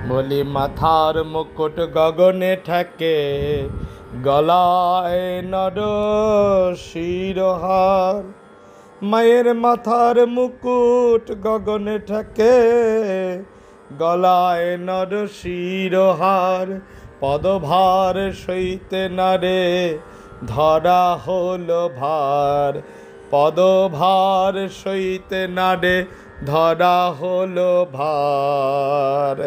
বলি মাথার মুকুট গগনে ঠেকে, গলায় নর শিরোহার। মায়ের মাথার মুকুট গগনে ঠেকে, গলায় নর শিরোহার। পদভার সইতে নারে ধরা হলো ভার, পদভার সইতে নারে ধরা হলো ভার।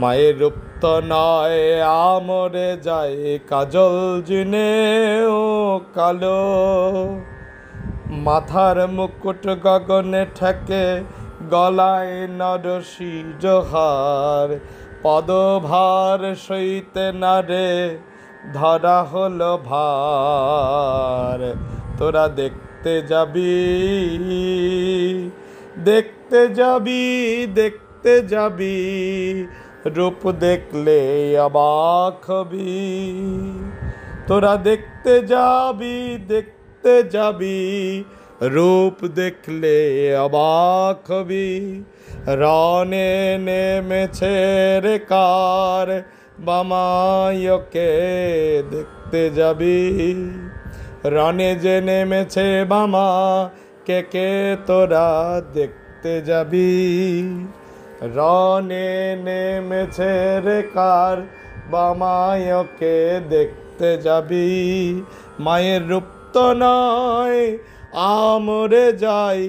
মায়ের রূপ তো নয় আমরে যায়, কাজল জিনেও কালো। মাথার মুকুট গগনে ঠেকে, গলায় নর শিরোহার। পদভার সইতে নারে ধরা হলো ভার। তোরা দেখতে যাবি, দেখতে যাবি, দেখতে যাবি, রূপ দেখলে অবাক হবি। তোরা দেখতে যাবি, দেখতে যাবি, রূপ দেখলে অবাক হবি। রণে নেমেছে রে কার, বামায়কে দেখতে যাবি। রণে যে নেমেছে বামা, কে কে তোরা দেখতে যাবি। রণে নেমেছে রে কার, বামায়কে দেখতে যাবি। মায়ের রূপ তো নয় আমরে যাই,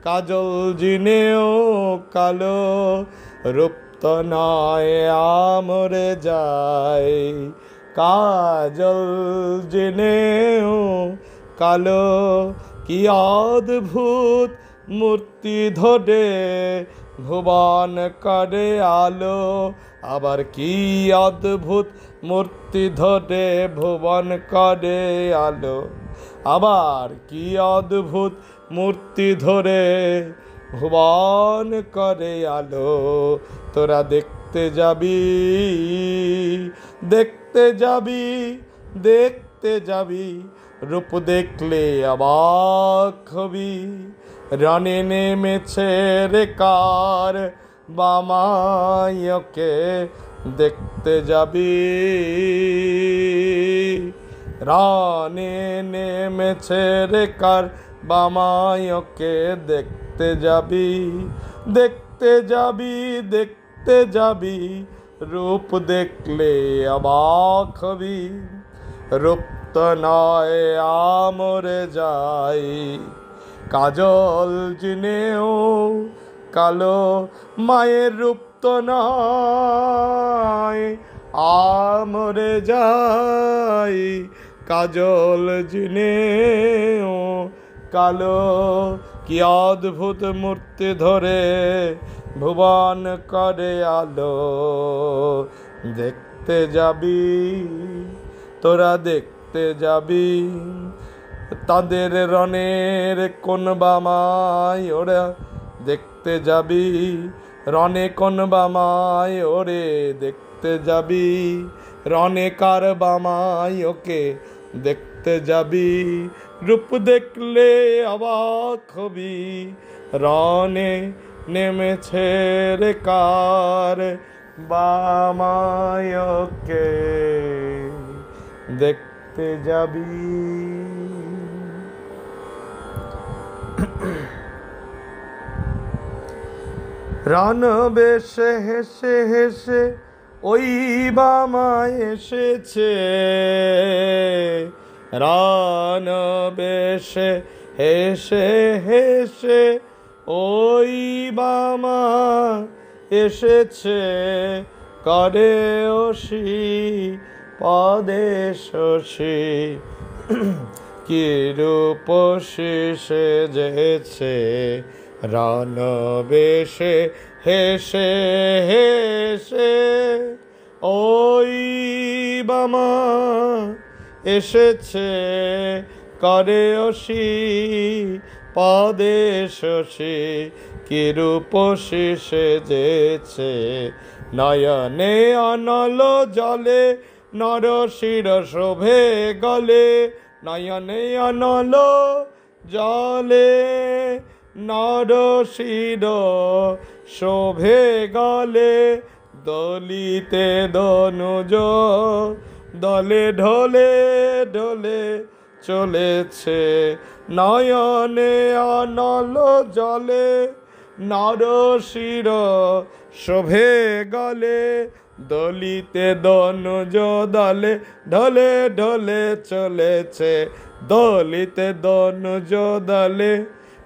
কাজল জিনেও কালো। রূপ তো নয় আমরে যাই, কাজল জিনেও কালো। কি অদ্ভুত মূর্তি ধরে ভুবন করে আলো। আবার কি অদ্ভুত মূর্তি ধরে ভুবন করে আলো। আবার কি অদ্ভুত মূর্তি ধরে ভুবন করে আলো। তোরা দেখতে যাবি, দেখতে যাবি, দেখতে যাবি, রূপ দেখলে অবাক হবি। রণে নেমেছে রে কার, বামায়কে দেখতে যাবি। রণে নেমেছে রে কার, বামায়কে দেখতে যাবি। দেখতে যাবি, দেখতে যাবি, রূপ দেখলে অবাক হবি। রূপ তো নয় আমরে যাই, কাজল জিনেও কালো। মায়ের রূপ তো নয় আমরে যাই, কাজল জিনেও কালো। কি অদ্ভুত মূর্তি ধরে ভুবন করে আলো। দেখতে যাবি, তোরা দেখতে যাবি, তাদের রণের কোন বামায় ওরা দেখতে যাবি। রণে কোন বামায় ওরে দেখতে যাবি। রণে কার বামায় ওকে দেখতে যাবি। রূপ দেখলে অবাক হবি। রণে নেমেছে রে কার, বামায়কে দেখতে যাবি। রণ বেশে হেসে হেসে ওই বামা এসেছে। রণ বেশে হেসে হেসে ওই বামা এসেছে। করে ওসি পদে শশী, কি রূপ সেজেছে। রণ বেশে হেসে হেসে ওই বামা এসেছে। করে ওসি পদে শশী, কি রূপ সেজেছে। নয়নে অনল জলে নর শির শোভে গলে। নয়নে অনল জলে নরশির শোভে গলে দলিতে দনুজ দলে ঢলে ঢলে চলেছে নয়নে অনল জলে নরশির শোভে গলে দলিতে দনুজ দলে ঢলে ঢলে চলেছে দলিতে দনুজ দলে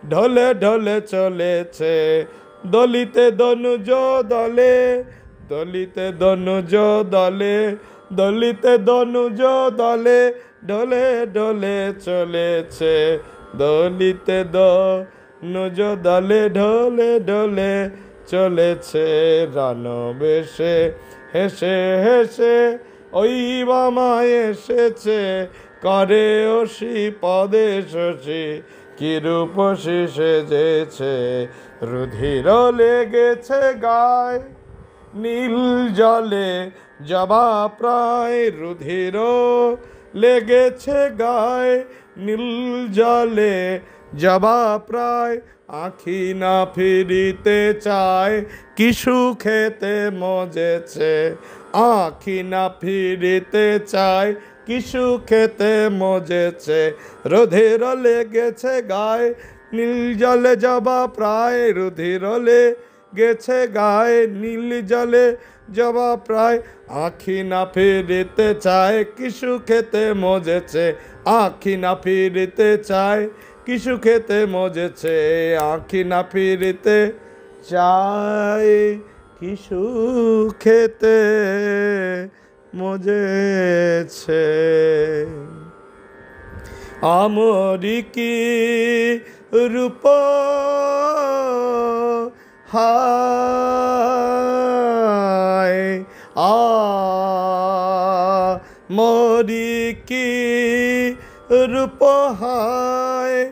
ঢলে ঢলে চলেছে দলিতে দনুজ দলে দলিতে দনুজ দলে দলিতে দনুজ দলে ঢলে ঢলে চলেছে দলিতে দনুজ দলে ঢলে ঢলে চলেছে রানবেশে হেসে হেসে ওই বামা এসেছে করে অসি পদে শশী কি রূপসী সেজেছে রুধির লেগেছে গায় নীল জলে জবা প্রায় রুধির লেগেছে গায় নীল জলে জবা প্রায় আঁখি না ফিরিতে চায় কি সুখেতে মজেছে আঁখি না ফিরিতে চায় কি সুখেতে মজেছে রুধির লেগেছে গায়ে নীল জলে জবা প্রায় রুধির লেগেছে গায়ে নীল জলে জবা প্রায় আঁখি না ফিরিতে চায় কি সুখেতে মজেছে আঁখি না ফিরিতে চায় কি সুখেতে মজেছে আঁখি না ফিরিতে চায় কি সুখেতে মজেছে আমরি কি রূপ হায় আমরি কি রূপ হায়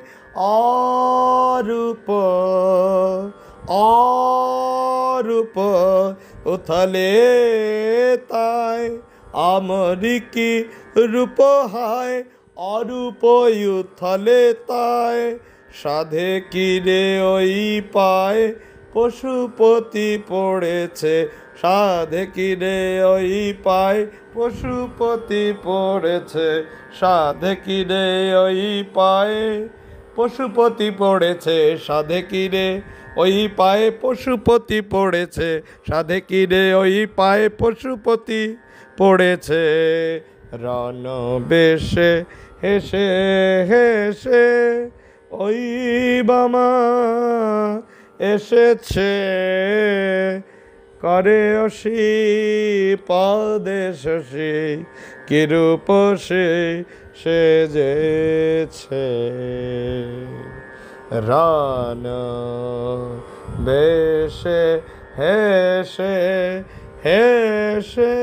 অরূপ অরূপ উথলে তাই আমরি কি রূপ হায় অরূপ উথলে তাই সাধে কিরে ওই পায় পশুপতি পড়েছে সাধে কিরে ওই পায় পশুপতি পড়েছে সাধে কিরে ওই পায় পশুপতি পড়েছে সাধে কিরে ওই পায়ে পশুপতি পড়েছে সাধে কিরে ওই পায়ে পশুপতি পড়েছে রণবেশে হেসে হেসে ওই বামা এসেছে করে অসি পদে শশী কি রূপসী সেজেছে রণবেশে হেসে হেসে